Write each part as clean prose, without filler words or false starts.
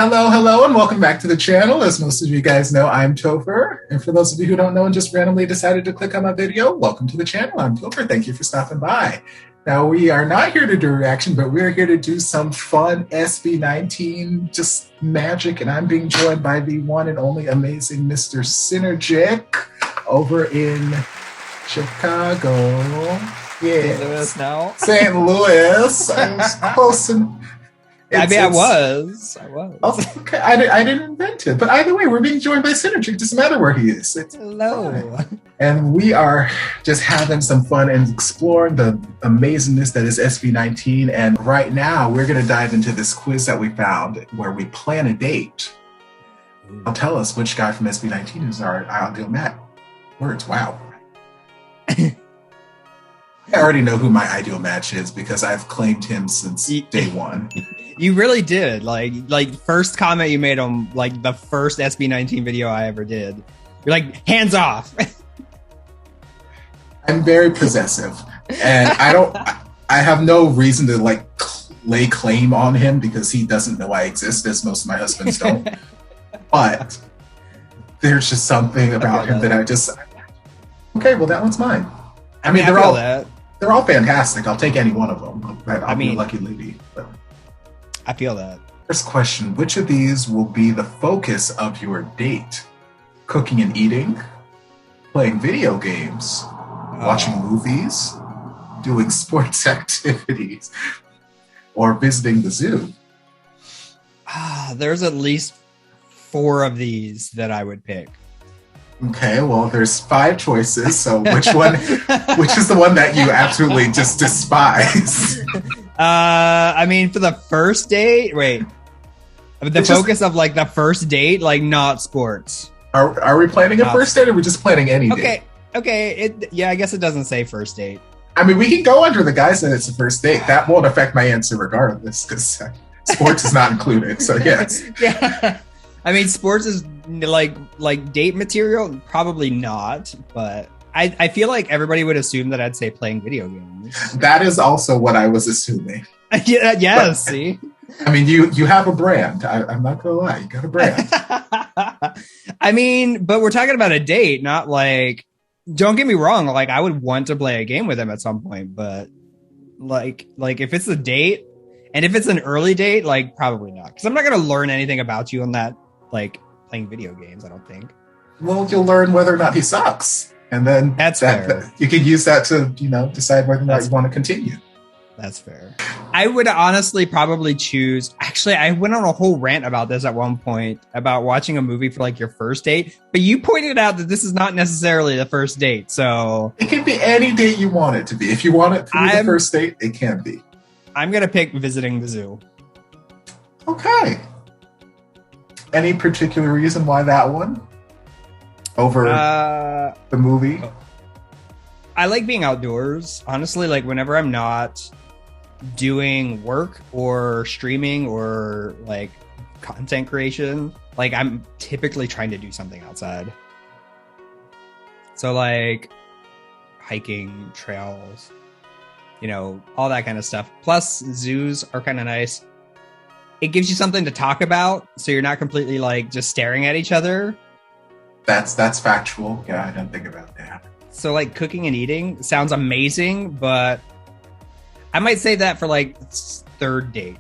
Hello, hello, and welcome back to the channel. As most of you guys know, I'm Topher. And for those of you who don't know and just randomly decided to click on my video, welcome to the channel. I'm Topher. Thank you for stopping by. Now, we are not here to do a reaction, but we're here to do some fun SB19 just magic. And I'm being joined by the one and only amazing Mr. Synergic over in Chicago. Yeah. St. Louis now? St. Louis. I was close and... I was. Oh, okay, I didn't invent it. But either way, we're being joined by Synergy. It doesn't matter where he is. Hello. Fine. And we are just having some fun and exploring the amazingness that is SB19. And right now, we're going to dive into this quiz that we found where we plan a date. I'll tell us which guy from SB19 is our ideal match. Words, wow. I already know who my ideal match is because I've claimed him since day one. You really did. Like first comment you made on like the first SB19 video I ever did. You're like, hands off. I'm very possessive, and I have no reason to like lay claim on him because he doesn't know I exist, as most of my husbands don't. But there's just something about him that I just, okay, well that one's mine. I mean, they're all fantastic. I'll take any one of them. I'll be a lucky lady. But. I feel that. First question, which of these will be the focus of your date? Cooking and eating, playing video games, watching movies, doing sports activities, or visiting the zoo? There's at least 4 of these that I would pick. Okay, well, there's 5 choices, so which is the one that you absolutely just despise? I mean, for the first date, focus of like the first date, like not sports. Are we planning a first date, or are we just planning any date? Okay, I guess it doesn't say first date. I mean, we can go under the guise that it's a first date. That won't affect my answer regardless, because sports is not included, so yes. Yeah. I mean, sports is like date material? Probably not, but I feel like everybody would assume that I'd say playing video games. That is also what I was assuming. Yeah, yes, see? I mean, you have a brand. I'm not going to lie. You got a brand. I mean, but we're talking about a date, not like, don't get me wrong. Like, I would want to play a game with him at some point, but like if it's a date and if it's an early date, like probably not. Because I'm not going to learn anything about you on that, like playing video games, I don't think. Well, you'll learn whether or not he sucks. And then fair. You can use that to, decide whether or not you want to continue. That's fair. I would honestly probably choose. Actually, I went on a whole rant about this at one point about watching a movie for like your first date. But you pointed out that this is not necessarily the first date. So it can be any date you want it to be. If you want it to be the first date, it can be. I'm going to pick visiting the zoo. Okay. Any particular reason why that one? Over the movie? I like being outdoors. Honestly, like whenever I'm not doing work or streaming or like content creation, like I'm typically trying to do something outside. So like hiking, trails, all that kind of stuff. Plus zoos are kind of nice. It gives you something to talk about, so you're not completely like just staring at each other. That's factual. Yeah, I didn't think about that. So like cooking and eating sounds amazing, but I might say that for like third date.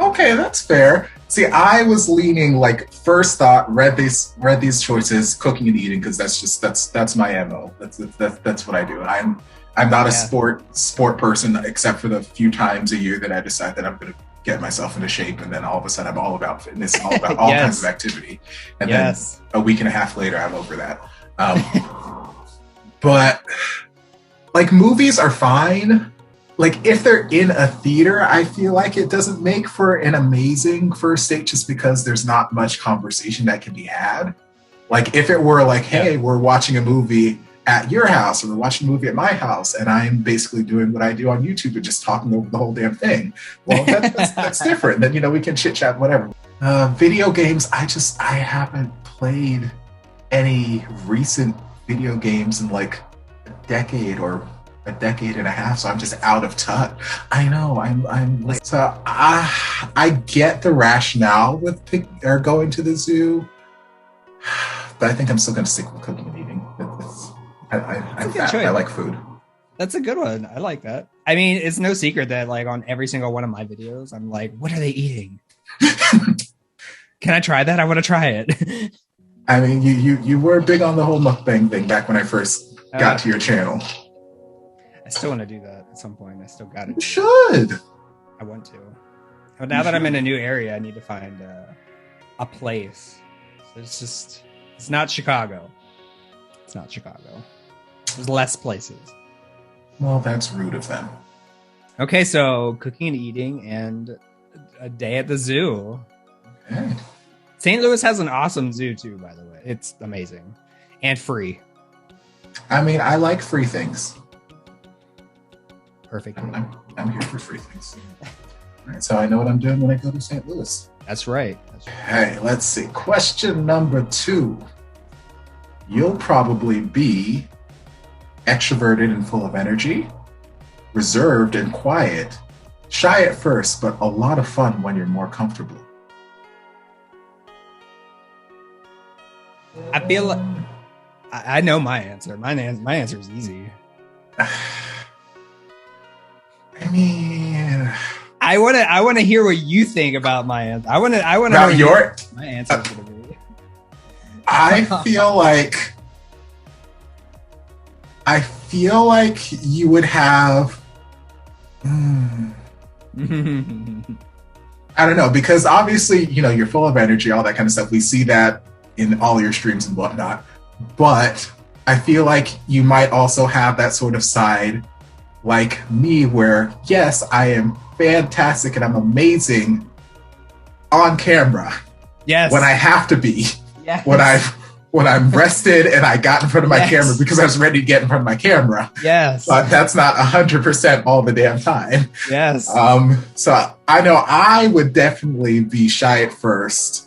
Okay, that's fair. See, I was leaning like first thought, read these choices, cooking and eating, because that's my MO. That's what I do. I'm not a sport person, except for the few times a year that I decide that I'm going to get myself into shape, and then all of a sudden I'm all about fitness, all about all kinds of activity, and then a week and a half later I'm over that. But like movies are fine. Like if they're in a theater, I feel like it doesn't make for an amazing first date just because there's not much conversation that can be had. Like if it were like, hey, we're watching a movie at your house, or we're watching a movie at my house, and I'm basically doing what I do on YouTube and just talking over the whole damn thing. Well, that's different. Then, we can chit chat, whatever. Video games, I haven't played any recent video games in like a decade or a decade and a half, so I'm just out of touch. I know, I'm late. So I get the rationale with going to the zoo, but I think I'm still going to stick with cooking and eating. I'm fat. I like food. That's a good one. I like that. I mean, it's no secret that like on every single one of my videos, I'm like, what are they eating? Can I try that? I want to try it. I mean, you were big on the whole mukbang thing back when I first got to your channel. I still want to do that at some point. I still got it. You should. I want to. But now that I'm in a new area, I need to find a place. So it's not Chicago. It's not Chicago. There's less places. Well, that's rude of them. Okay, so cooking and eating and a day at the zoo. Okay. St. Louis has an awesome zoo too, by the way. It's amazing and free. I mean, I like free things. Perfect. I'm here for free things. All right, so I know what I'm doing when I go to St. Louis. That's right. Hey, let's see. Question number 2. You'll probably be extroverted and full of energy, reserved and quiet, shy at first, but a lot of fun when you're more comfortable. I feel like I know my answer. My answer is easy. I mean, I want to hear what you think about my answer. I want to know what my answer is going to be. I feel like you would have. I don't know, because obviously, you're full of energy, all that kind of stuff. We see that in all your streams and whatnot. But I feel like you might also have that sort of side like me where, yes, I am fantastic and I'm amazing on camera. Yes. When I have to be. Yes. When I'm rested and I got in front of my camera because I was ready to get in front of my camera. Yes. But that's not 100% all the damn time. Yes. So I know I would definitely be shy at first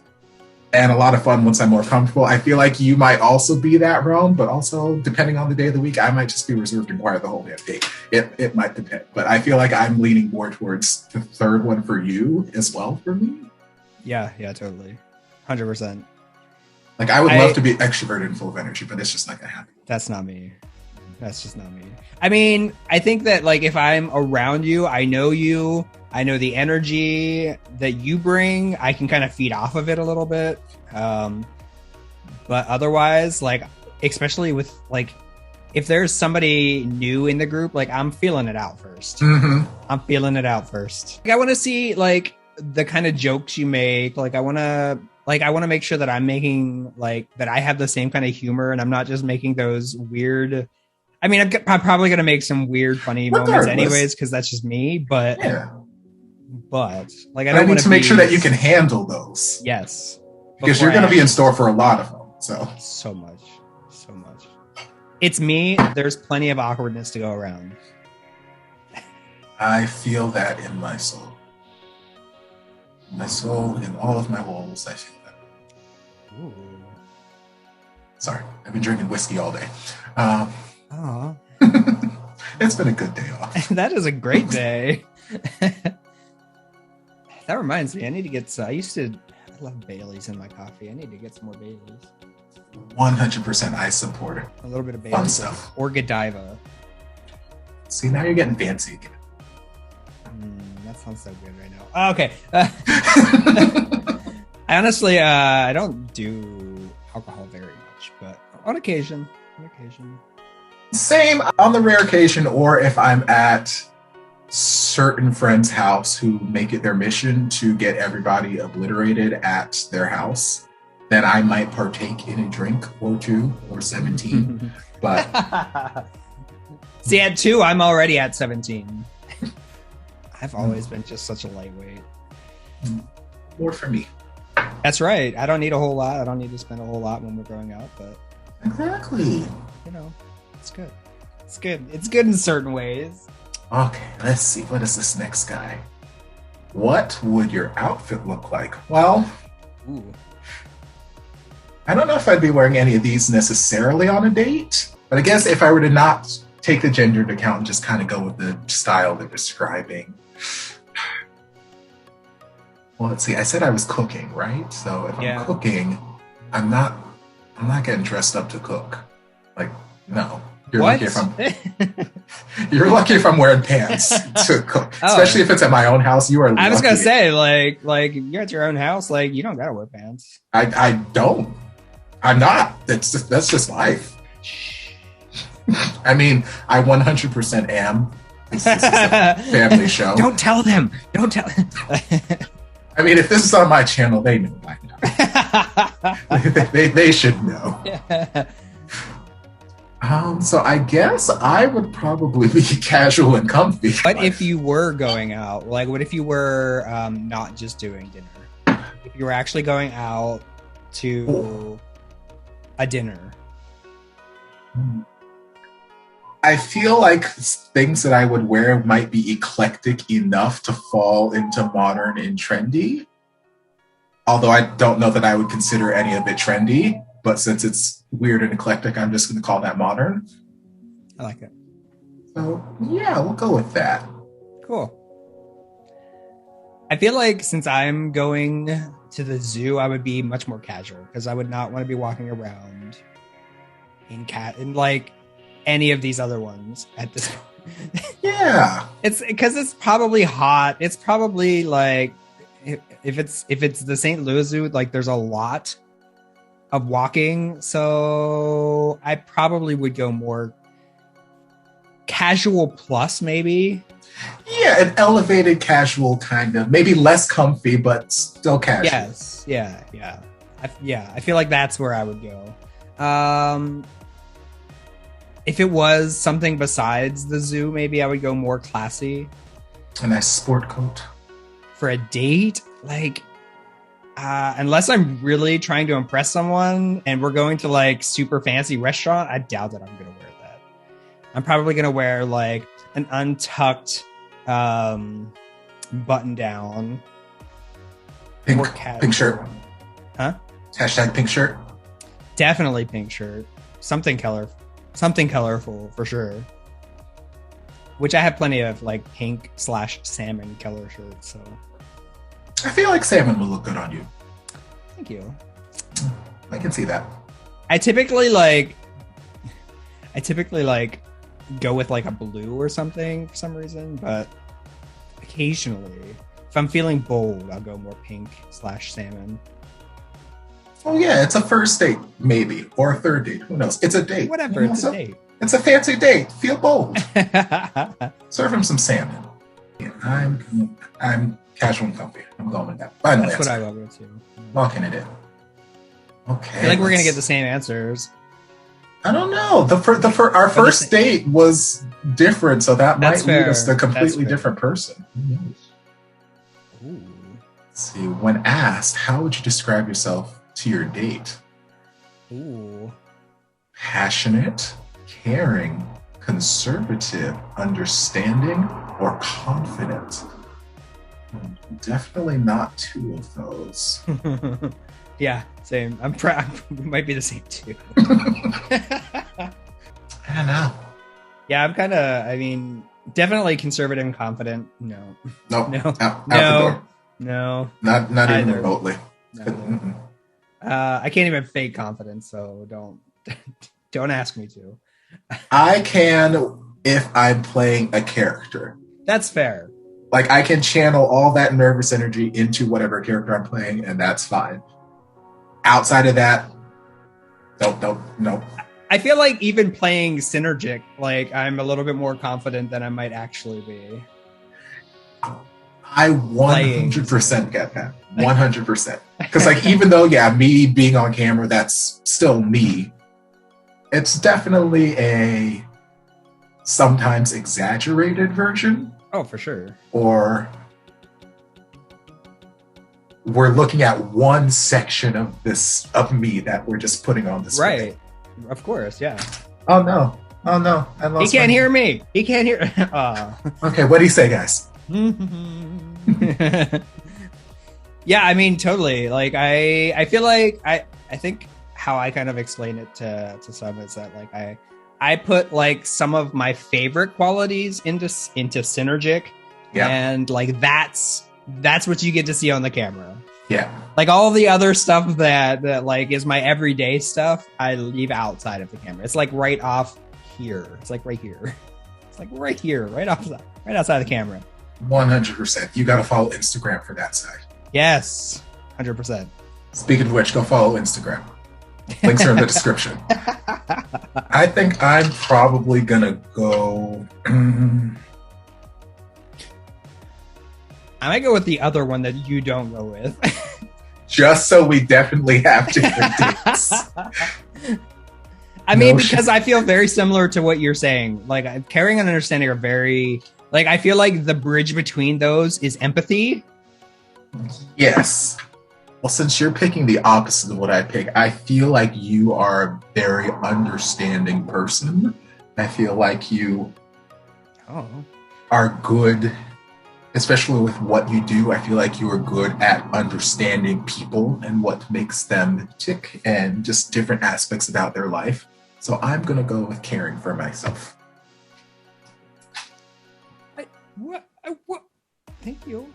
and a lot of fun once I'm more comfortable. I feel like you might also be that realm, but also depending on the day of the week, I might just be reserved and quiet the whole damn day. It might depend, but I feel like I'm leaning more towards the third one for you as well for me. Yeah, totally. 100%. Like I would love to be extroverted and full of energy, but it's just not gonna happen. That's not me. That's just not me. I mean, I think that like if I'm around you, I know the energy that you bring, I can kind of feed off of it a little bit. But otherwise, like, especially with like, if there's somebody new in the group, like I'm feeling it out first. Mm-hmm. I'm feeling it out first. Like, I want to see like the kind of jokes you make. Like I want to make sure that I'm making like that I have the same kind of humor and I'm not just making those weird. I mean, I'm probably going to make some weird, funny moments anyways, because that's just me. But like, I need to make sure that you can handle those. Yes. Because you're going to be in store for a lot of them. So much. It's me. There's plenty of awkwardness to go around. I feel that in my soul. My soul, in all of my walls, I feel that. Ooh. Sorry, I've been drinking whiskey all day. It's been a good day off. That is a great day. That reminds me, I need to get I love Baileys in my coffee. I need to get some more Baileys. 100% I support it. A little bit of Fun Baileys stuff. or Godiva. See, now you're getting fancy again. That sounds so good right now. Okay. I honestly, I don't do alcohol very much, but on occasion. Same, on the rare occasion, or if I'm at certain friends' house who make it their mission to get everybody obliterated at their house, then I might partake in a drink or 2 or 17. But see, at 2, I'm already at 17. I've always been just such a lightweight. More for me. That's right. I don't need a whole lot. I don't need to spend a whole lot when we're growing up, but exactly. It's good. It's good. It's good in certain ways. Okay, let's see. What is this next guy? What would your outfit look like? Well, I don't know if I'd be wearing any of these necessarily on a date, but I guess if I were to not take the gender into account and just kind of go with the style they're describing, Well, let's see. I said I was cooking, right? So if I'm Yeah. cooking, I'm not I'm not getting dressed up to cook. Like, no. You're What? lucky if I'm you're lucky if I'm wearing pants to cook. Oh. Especially if it's at my own house. You are lucky. I was gonna say, like you're at your own house, like you don't gotta wear pants. I don't. I'm not. That's just life. I mean, I 100% am. This is a family show. Don't tell them. Don't tell them. I mean, if this is on my channel, they know by now. they should know. So I guess I would probably be casual and comfy. What if you were going out? Like, what if you were not just doing dinner? If you were actually going out to a dinner? I feel like things that I would wear might be eclectic enough to fall into modern and trendy. Although I don't know that I would consider any of it trendy, but since it's weird and eclectic, I'm just going to call that modern. I like it. So yeah, we'll go with that. Cool. I feel like since I'm going to the zoo, I would be much more casual because I would not want to be walking around in like any of these other ones at this point. Yeah. It's because it's probably hot. It's probably like if it's the St. Louis Zoo, like there's a lot of walking. So I probably would go more casual plus maybe. Yeah, an elevated casual kind of, maybe less comfy, but still casual. Yes. Yeah. I feel like that's where I would go. If it was something besides the zoo, maybe I would go more classy. A nice sport coat. For a date, like, unless I'm really trying to impress someone and we're going to like super fancy restaurant, I doubt that I'm going to wear that. I'm probably going to wear like an untucked button down. Pink shirt. Huh? Hashtag pink shirt. Definitely pink shirt. Something colorful for sure. Which I have plenty of like pink/salmon color shirts. So I feel like salmon will look good on you. thank you. I can see that. I typically like go with like a blue or something for some reason, but occasionally, if I'm feeling bold, I'll go more pink/salmon. Oh yeah, it's a first date, maybe, or a third date. Who knows? It's a date. Whatever, it's a date. It's a fancy date. Feel bold. Serve him some salmon. Yeah, I'm casual and comfy. I'm going with that. Final That's answer. what I will go to. Locking it in. Okay. I feel like we're gonna get the same answers. I don't know. Our first date was different, so that might lead us to a completely different person. Who knows? Ooh. Let's see. When asked, how would you describe yourself to your date? Ooh. Passionate, caring, conservative, understanding, or confident? Definitely not two of those. Yeah, same. I'm proud. We might be the same too. I don't know. Yeah, I'm kind of. I mean, definitely conservative and confident. No. Nope. No. Out the door. No. Not even Either. remotely. No. I can't even fake confidence, so don't ask me to. I can if I'm playing a character. That's fair. Like I can channel all that nervous energy into whatever character I'm playing, and that's fine. Outside of that, nope. I feel like even playing synergic, like I'm a little bit more confident than I might actually be. I 100% get that. 100%. Because like even though me being on camera, that's still me. It's definitely a sometimes exaggerated version. Oh, for sure. Or we're looking at one section of me that we're just putting on the screen. Right. Of course, yeah. Oh no. I lost He can't hear me. He can't hear. Okay, what do you say, guys? Yeah, I mean, totally. Like, I feel like I think how I kind of explain it to some is that like I put like some of my favorite qualities into synergic, Yeah. and like that's That's what you get to see on the camera. Yeah. Like all the other stuff that like is my everyday stuff, I leave outside of the camera. It's like right off here. It's like right here. It's like right here, right outside of the camera. 100%. You got to follow Instagram for that side. Yes, 100%. Speaking of which, go follow Instagram. Links are in the description. I think I'm probably gonna go. I might go with the other one that you don't go with. Just so we definitely have different dates. I mean, because I feel very similar to what you're saying. Like, caring and understanding are very, like, I feel like the bridge between those is empathy. Yes. Well, since you're picking the opposite of what I pick, I feel like you are a very understanding person. I feel like you are good, especially with what you do. I feel like you are good at understanding people and what makes them tick and just different aspects about their life. So I'm going to go with caring for myself. What? Thank you.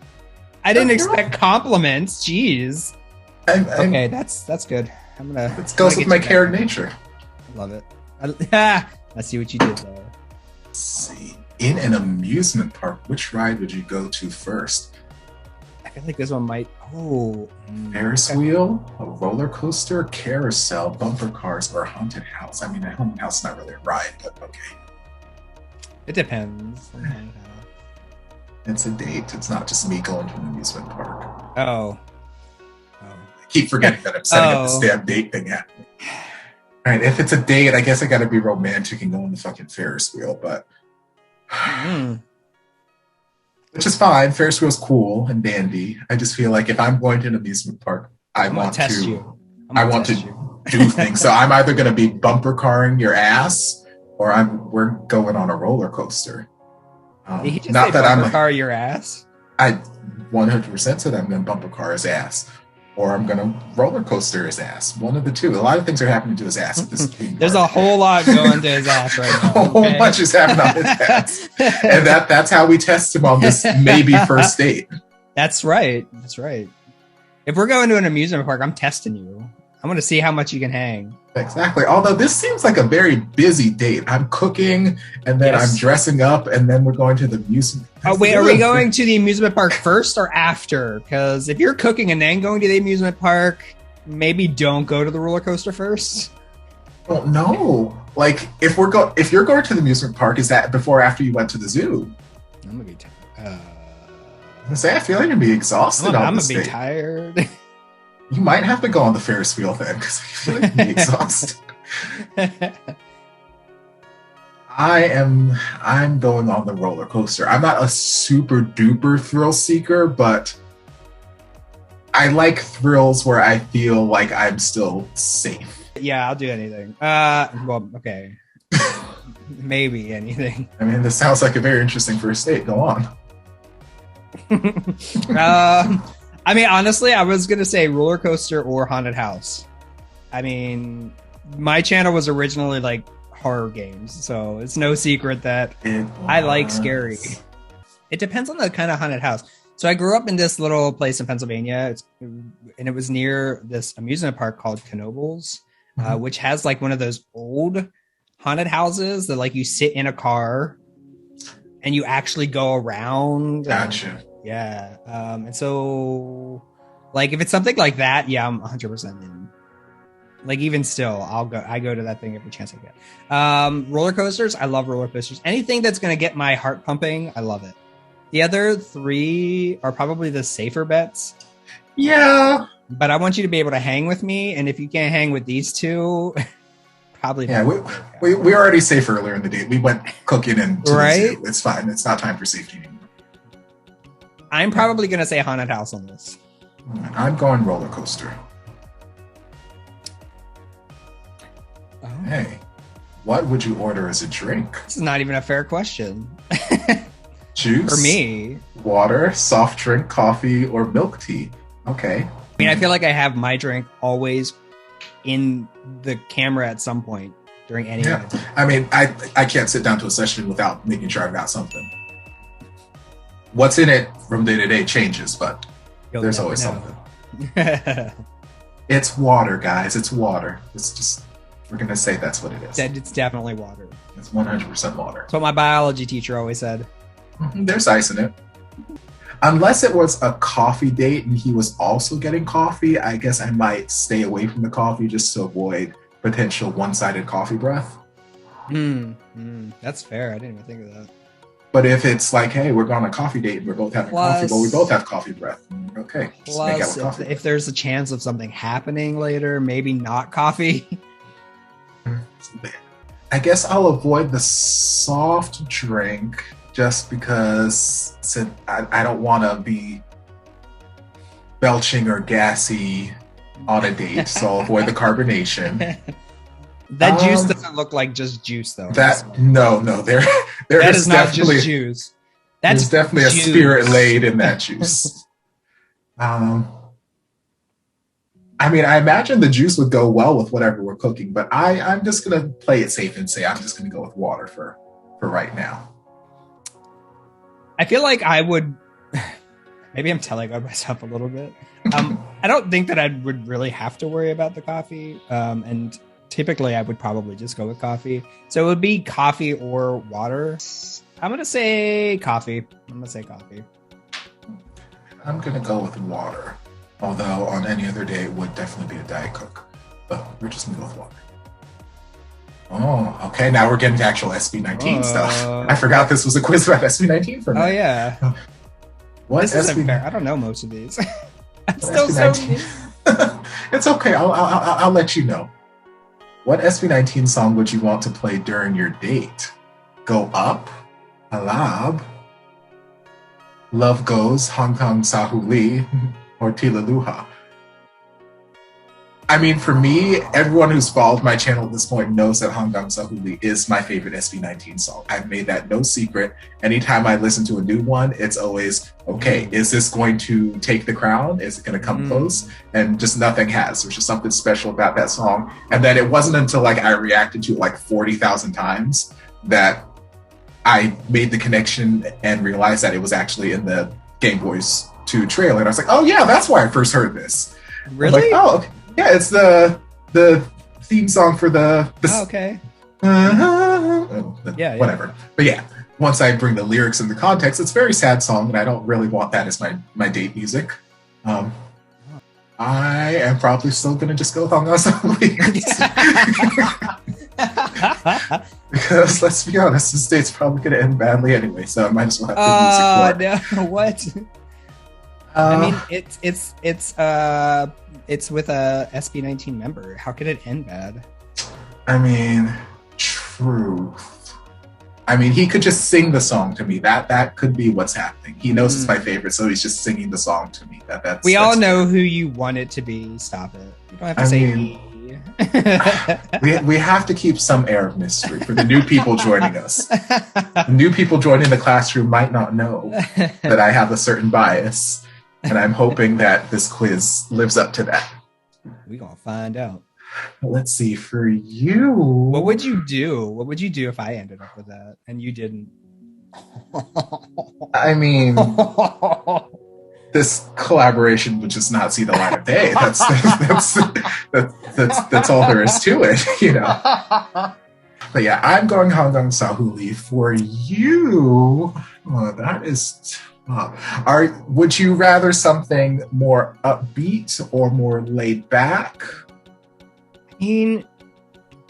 I didn't expect compliments. Jeez. Okay, that's good. I'm gonna. It goes with my caring nature. I love it. I see what you did there. Let's see. In an amusement park, which ride would you go to first? I feel like this one might. Ferris wheel, a roller coaster, carousel, bumper cars, or haunted house. I mean, a haunted house is not really a ride, but okay. It depends. It's a date. It's not just me going to an amusement park. Oh. I keep forgetting that I'm setting up this damn date thing happening. All right, if it's a date, I guess I got to be romantic and go on the fucking Ferris wheel, but which is fine. Ferris wheel's cool and dandy. I just feel like if I'm going to an amusement park, I want to do things. So I'm either going to be bumper carring your ass, or we're going on a roller coaster. Did he just not say that bumper car your ass? I 100% said I'm going to bumper car his ass, or I'm going to roller coaster his ass. One of the two. A lot of things are happening to his ass at this theme There's park. A whole lot going to his ass right now. A whole bunch is happening on his ass, and that's how we test him on this maybe first date. That's right. That's right. If we're going to an amusement park, I'm testing you. I'm going to see how much you can hang. Exactly. Although this seems like a very busy date. I'm cooking, and then I'm dressing up, and then we're going to the amusement. Oh, wait, are we going to the amusement park first or after? Because if you're cooking and then going to the amusement park, maybe don't go to the roller coaster first. Well, no. Like, if you're going to the amusement park, is that before or after you went to the zoo? I'm gonna be I feel like you'd be exhausted. I'm gonna be tired. You might have to go on the Ferris wheel then, because I feel like you'd be exhausted. I'm going on the roller coaster. I'm not a super duper thrill seeker, but I like thrills where I feel like I'm still safe. Yeah, I'll do anything. Well, okay. Maybe anything. I mean, this sounds like a very interesting first date. Go on. I mean, honestly, I was going to say roller coaster or haunted house. I mean, my channel was originally like horror games, so it's no secret that I like scary. It depends on the kind of haunted house. So I grew up in this little place in Pennsylvania, and it was near this amusement park called Knoebels, which has like one of those old haunted houses that like you sit in a car and you actually go around. Gotcha. Yeah. And so like if it's something like that, yeah, I'm 100% in. Like even still, I go to that thing every chance I get. Roller coasters, I love roller coasters. Anything that's going to get my heart pumping, I love it. The other three are probably the safer bets. Yeah. But I want you to be able to hang with me, and if you can't hang with these two, probably not. Yeah, we were already safe earlier in the day. We went cooking and right? It's fine. It's not time for safety anymore. I'm probably going to say haunted house on this. I'm going roller coaster. Oh. Hey, what would you order as a drink? This is not even a fair question. Juice? For me. Water, soft drink, coffee, or milk tea? Okay. I mean, I feel like I have my drink always in the camera at some point during any event. I mean, I can't sit down to a session without making sure I've got something. What's in it from day to day changes, but You'll there's never always know. something. It's water, guys. It's water. It's just, we're going to say that's what it is. It's definitely water. It's 100% water. That's what my biology teacher always said. There's ice in it. Unless it was a coffee date and he was also getting coffee, I guess I might stay away from the coffee just to avoid potential one-sided coffee breath. That's fair. I didn't even think of that. But if it's like, hey, we're going on a coffee date and we're both having coffee, but we both have coffee breath, okay. Just make out with coffee. If there's a chance of something happening later, maybe not coffee. I guess I'll avoid the soft drink just because I don't want to be belching or gassy on a date, so I'll avoid the carbonation. That juice doesn't look like just juice, though. No, there that is not definitely just juice. That's there's definitely juice. A spirit laid in that juice. I mean, I imagine the juice would go well with whatever we're cooking, but I'm just gonna play it safe and say I'm just gonna go with water for right now. I feel like I would. Maybe I'm telling on myself a little bit. I don't think that I would really have to worry about the coffee. And typically, I would probably just go with coffee. So it would be coffee or water. I'm gonna say coffee. I'm gonna go with water. Although on any other day, it would definitely be a Diet Coke. But we're just gonna go with water. Oh, okay. Now we're getting to actual SB19 stuff. I forgot this was a quiz about SB19 for me. Oh, yeah. What this isn't fair. I don't know most of these. I'm still so new. It's okay. I'll let you know. What SB19 song would you want to play during your date? Go Up, Alab, Love Goes, Hong Kong Sahuli, or Tila Luha? I mean, for me, everyone who's followed my channel at this point knows that Hong Kong Sahuli is my favorite SB19 song. I've made that no secret. Anytime I listen to a new one, it's always, okay, is this going to take the crown? Is it going to come close? And just nothing has. There's just something special about that song. And then it wasn't until like I reacted to it like 40,000 times that I made the connection and realized that it was actually in the Game Boys 2 trailer. And I was like, oh yeah, that's why I first heard this. Really? Like, oh, okay. Yeah, it's the theme song for the okay. Whatever. But yeah, once I bring the lyrics into context, it's a very sad song, and I don't really want that as my date music. I am probably still gonna just go with Hong Kong Sahuli. Because let's be honest, this date's probably gonna end badly anyway, so I might as well have good music for it. No, what? I mean, it's with a SB19 member. How could it end bad? I mean, truth. I mean, he could just sing the song to me. That could be what's happening. He knows it's my favorite, so he's just singing the song to me. We all know who you want it to be. Stop it. You don't have to say me. we have to keep some air of mystery for the new people joining us. The new people joining the classroom might not know that I have a certain bias. And I'm hoping that this quiz lives up to that. We're going to find out. Let's see, for you. What would you do? What would you do if I ended up with that and you didn't? I mean, this collaboration would just not see the light of day. That's all there is to it, you know. But yeah, I'm going Hong Kong Sahuli. For you, that is... would you rather something more upbeat or more laid back? I mean,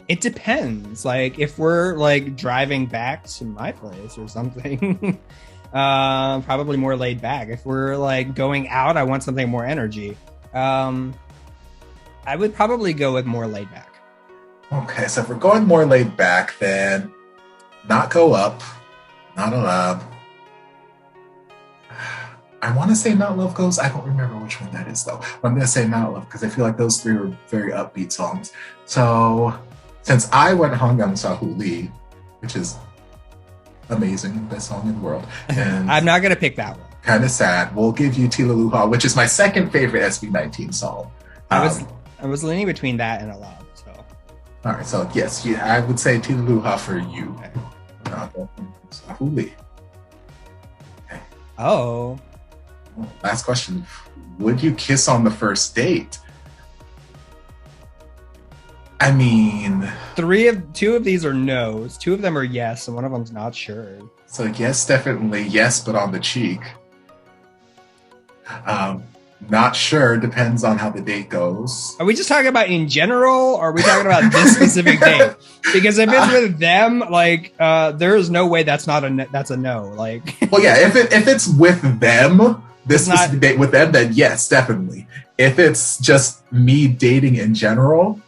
it depends. Like, if we're like driving back to my place or something, probably more laid back. If we're like going out, I want something more energy. I would probably go with more laid back. Okay, so if we're going more laid back, then not Go Up, not Alab. I want to say Not Love Goes. I don't remember which one that is, though. But I'm going to say Not Love because I feel like those three were very upbeat songs. So, since I went Hong Kong Sahuli, which is amazing, best song in the world, and I'm not going to pick that one. Kind of sad. We'll give you Tila Luha, which is my second favorite SB19 song. I was leaning between that and Alab. So, all right. So yes, I would say Tila Luha for you. Okay. Sahuli. Oh, Last question. Would you kiss on the first date? I mean, two of these are no's. Two of them are yes, and one of them's not sure. so yes, definitely yes, but on the cheek. Not sure. Depends on how the date goes. Are we just talking about in general, or are we talking about this specific date? Because if it's with them, like, there is no way that's a no. Like, well, yeah, if it's with them, this specific date with them, then yes, definitely. If it's just me dating in general,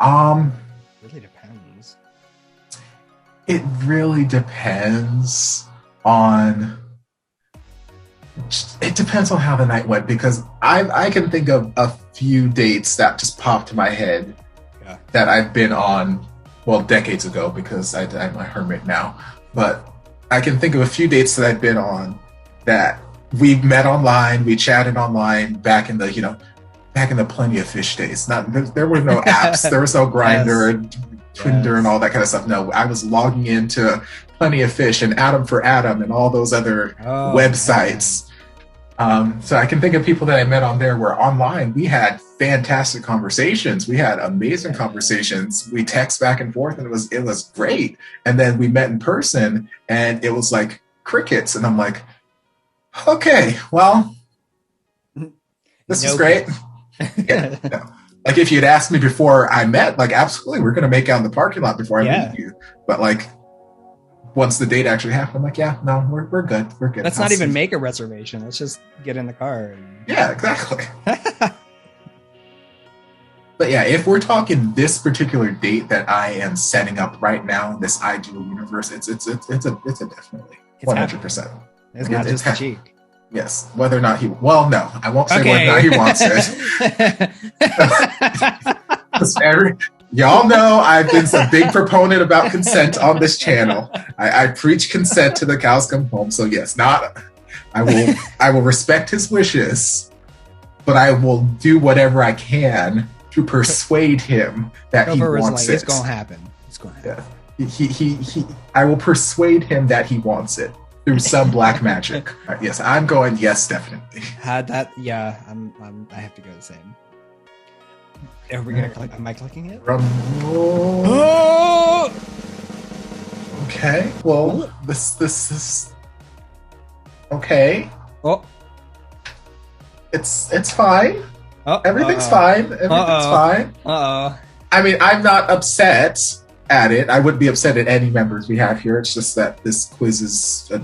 really depends. It really depends on. It depends on how the night went, because I can think of a few dates that just popped to my head that I've been on, well, decades ago, because I'm a hermit now. But I can think of a few dates that I've been on that we met online, we chatted online back in the Plenty of Fish days. There were no apps, there was no Grindr and Tinder and all that kind of stuff. No, I was logging into Plenty of Fish and Adam for Adam and all those other websites. So I can think of people that I met on there where online we had fantastic conversations. We had amazing conversations. We text back and forth and it was great. And then we met in person and it was like crickets. And I'm like, okay, well, this is great. Like if you'd asked me before I met, like absolutely, we're going to make out in the parking lot before I meet you. But like, once the date actually happened, I'm like, yeah, no, we're good. We're good. Let's not even make a reservation. Let's just get in the car. Yeah, exactly. But yeah, if we're talking this particular date that I am setting up right now in this ideal universe, it's a definitely 100%. It's not just the cheek. Yes, whether or not well, no, I won't say whether or not he wants it. Y'all know I've been a big proponent about consent on this channel. I preach consent to the cows come home. So yes, I will respect his wishes, but I will do whatever I can to persuade him that he wants it. It's gonna happen. It's gonna happen. Yeah. I will persuade him that he wants it through some black magic. Yes, I'm going yes, definitely. I have to go the same. Are we gonna click? Am I clicking it? Oh! Okay. Well, this is okay. Oh, it's fine. Everything's fine. Everything's fine. I mean, I'm not upset at it. I wouldn't be upset at any members we have here. It's just that this quiz is a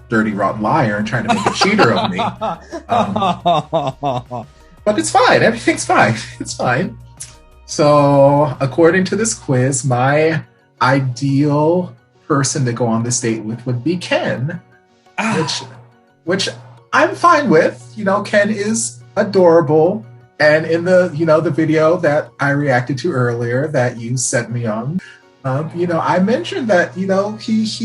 dirty, rotten liar and trying to make a cheater of me. But it's fine. Everything's fine. It's fine. So, according to this quiz, my ideal person to go on this date with would be Ken, which I'm fine with. You know, Ken is adorable, and in the the video that I reacted to earlier that you sent me on, I mentioned that he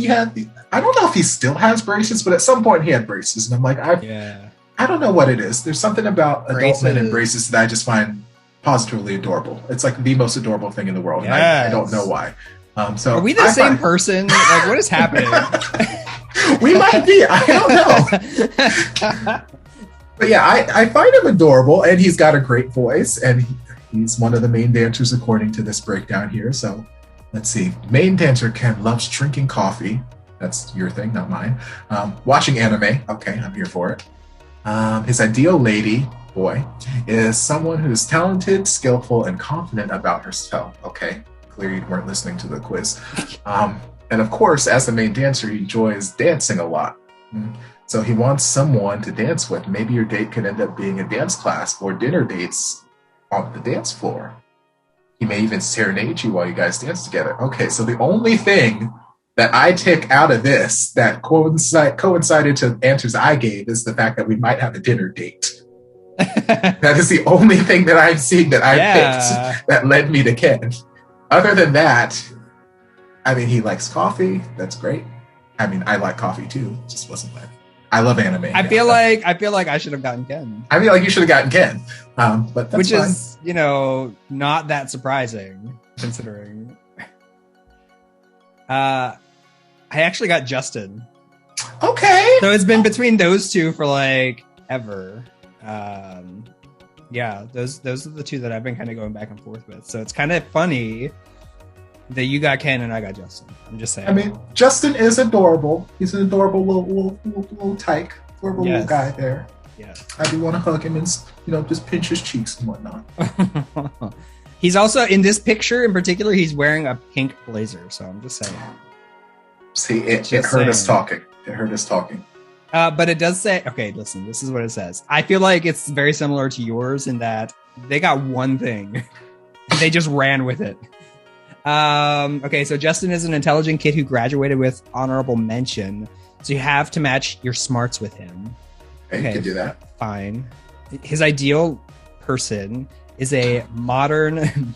had I don't know if he still has braces, but at some point he had braces, and I'm like, I don't know what it is. There's something about adult men in braces that I just find positively adorable. It's like the most adorable thing in the world. Yes. And I don't know why. So are we the same person? Like, what is happening? We might be. I don't know. But yeah, I find him adorable, and he's got a great voice, and he's one of the main dancers according to this breakdown here. So let's see. Main dancer Ken loves drinking coffee. That's your thing, not mine. Watching anime. Okay, I'm here for it. His ideal boy, is someone who's talented, skillful, and confident about herself. Okay, clearly you weren't listening to the quiz. And of course, as the main dancer, he enjoys dancing a lot. So he wants someone to dance with. Maybe your date could end up being a dance class or dinner dates on the dance floor. He may even serenade you while you guys dance together. Okay, so the only thing that I take out of this that coincided to answers I gave is the fact that we might have a dinner date. That is the only thing that I'm seeing that I picked that led me to Ken. Other than that, I mean, he likes coffee. That's great. I mean, I like coffee too. It just wasn't that. I love anime. I feel like I should have gotten Ken. I feel like you should have gotten Ken. But that's which fine. Is, not that surprising considering. I actually got Justin. Okay. So it's been between those two for like ever. Yeah, those are the two that I've been kind of going back and forth with. So it's kind of funny that you got Ken and I got Justin. I'm just saying. I mean, Justin is adorable. He's an adorable little tyke, adorable little guy there. Yeah. I do want to hug him and, you know, just pinch his cheeks and whatnot. He's also, in this picture in particular, he's wearing a pink blazer. So I'm just saying. See, it hurt us talking. It hurt us talking. But it does say, okay, listen, this is what it says. I feel like it's very similar to yours in that they got one thing. They just ran with it. Okay, so Justin is an intelligent kid who graduated with honorable mention. So you have to match your smarts with him. Okay, you can do that. Fine. His ideal person is a modern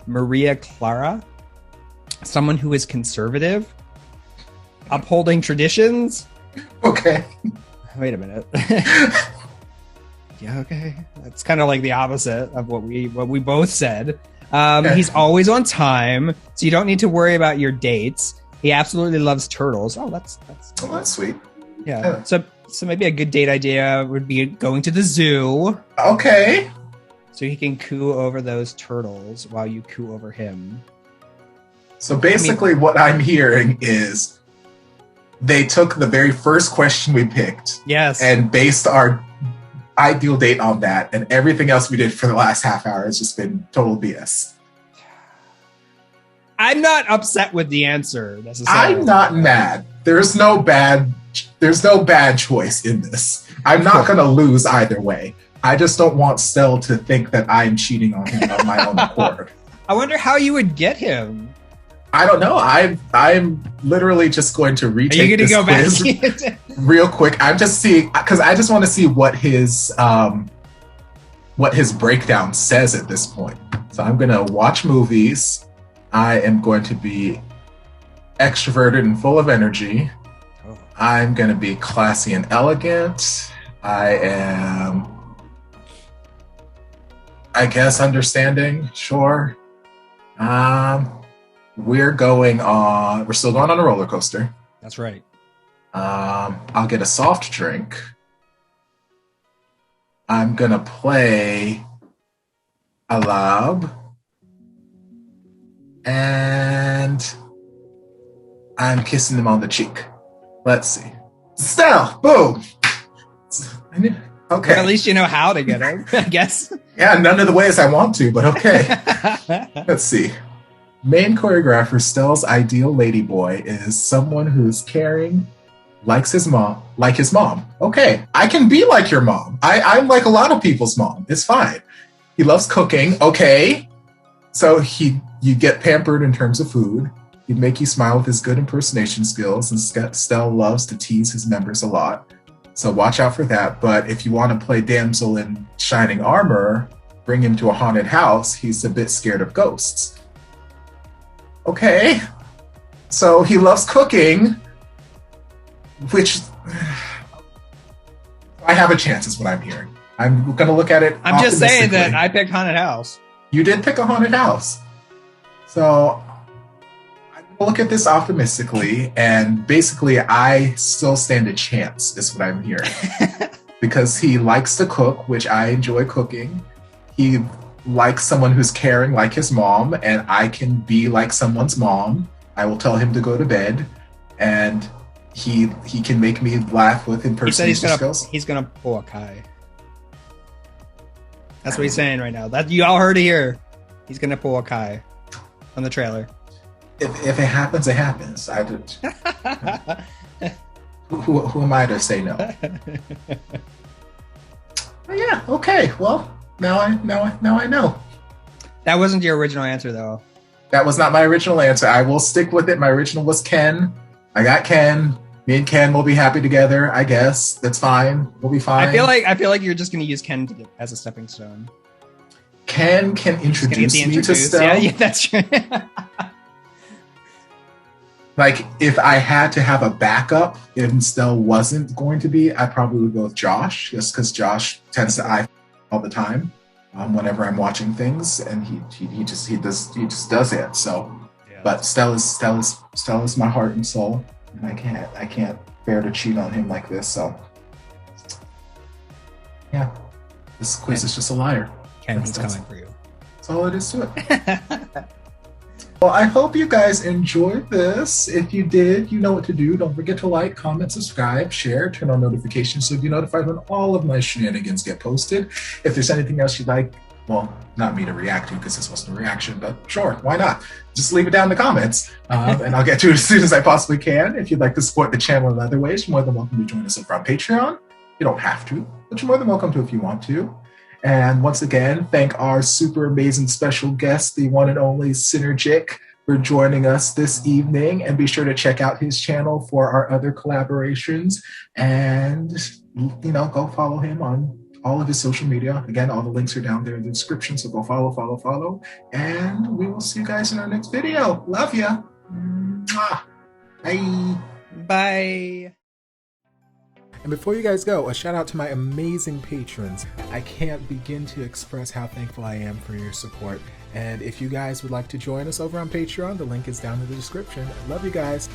Maria Clara. Someone who is conservative, upholding traditions. Okay. Wait a minute. Yeah, okay. That's kind of like the opposite of what we both said. Okay. He's always on time, so you don't need to worry about your dates. He absolutely loves turtles. Oh, that's sweet. Yeah. So maybe a good date idea would be going to the zoo. Okay. So he can coo over those turtles while you coo over him. So basically what I'm hearing is they took the very first question we picked. Yes. And based our ideal date on that, and everything else we did for the last half hour has just been total BS. I'm not upset with the answer necessarily. I'm not mad. There's no bad choice in this. I'm not going to lose either way. I just don't want Stell to think that I'm cheating on him on my own accord. I wonder how you would get him. I don't know. I'm literally just going to retake this quiz real quick. I'm just seeing, because I just want to see what his breakdown says at this point. So I'm going to watch movies. I am going to be extroverted and full of energy. Oh. I'm going to be classy and elegant. I am, I guess, understanding. Sure. We're still going on a roller coaster. That's right. I'll get a soft drink. I'm going to play a lob. And I'm kissing him on the cheek. Let's see. Stell! Boom! Okay. But at least you know how to get him, I guess. Yeah, none of the ways I want to, but okay. Let's see. Main choreographer Stell's ideal ladyboy is someone who's caring, likes his mom, like his mom. Okay, I can be like your mom. I'm like a lot of people's mom. It's fine. He loves cooking. Okay. So you get pampered in terms of food. He'd make you smile with his good impersonation skills, and Stell loves to tease his members a lot. So watch out for that. But if you want to play damsel in shining armor, bring him to a haunted house, he's a bit scared of ghosts. Okay. So he loves cooking, which I have a chance is what I'm hearing. I'm going to look at it I'm just saying that I picked haunted house. You did pick a haunted house. So I'm going to look at this optimistically, and basically I still stand a chance is what I'm hearing. Because he likes to cook, which I enjoy cooking. He likes someone who's caring like his mom, and I can be like someone's mom. I will tell him to go to bed, and he can make me laugh with impersonation skills. He's going to pull a Kai. That's what he's saying right now. That you all heard it here. He's going to pull a Kai on the trailer. If it happens, it happens. Who am I to say no? But yeah, okay. Well, now I know. That wasn't your original answer, though. That was not my original answer. I will stick with it. My original was Ken. I got Ken. Me and Ken will be happy together, I guess. That's fine. We'll be fine. I feel like you're just going to use Ken as a stepping stone. Ken can introduce me to Stell. Yeah, that's true. Like, if I had to have a backup, if Stell wasn't going to be, I probably would go with Josh, just because Josh tends to eye all the time whenever I'm watching things, and he just does it. So, yeah. But Stell is my heart and soul, and I can't fair to cheat on him like this. So yeah, this quiz is just a liar. Ken, he's coming for you. That's all it is to it. Well, I hope you guys enjoyed this. If you did, you know what to do. Don't forget to like, comment, subscribe, share, turn on notifications so you'll be notified when all of my shenanigans get posted. If there's anything else you'd like, well, not me to react to because this wasn't a reaction, but sure, why not? Just leave it down in the comments and I'll get to it as soon as I possibly can. If you'd like to support the channel in other ways, you're more than welcome to join us over on Patreon. You don't have to, but you're more than welcome to if you want to. And once again, thank our super amazing special guest, the one and only Synergic, for joining us this evening. And be sure to check out his channel for our other collaborations. And, you know, go follow him on all of his social media. Again, all the links are down there in the description. So go follow. And we will see you guys in our next video. Love ya. Bye. Bye. And before you guys go, a shout out to my amazing patrons. I can't begin to express how thankful I am for your support. And if you guys would like to join us over on Patreon, the link is down in the description. I love you guys.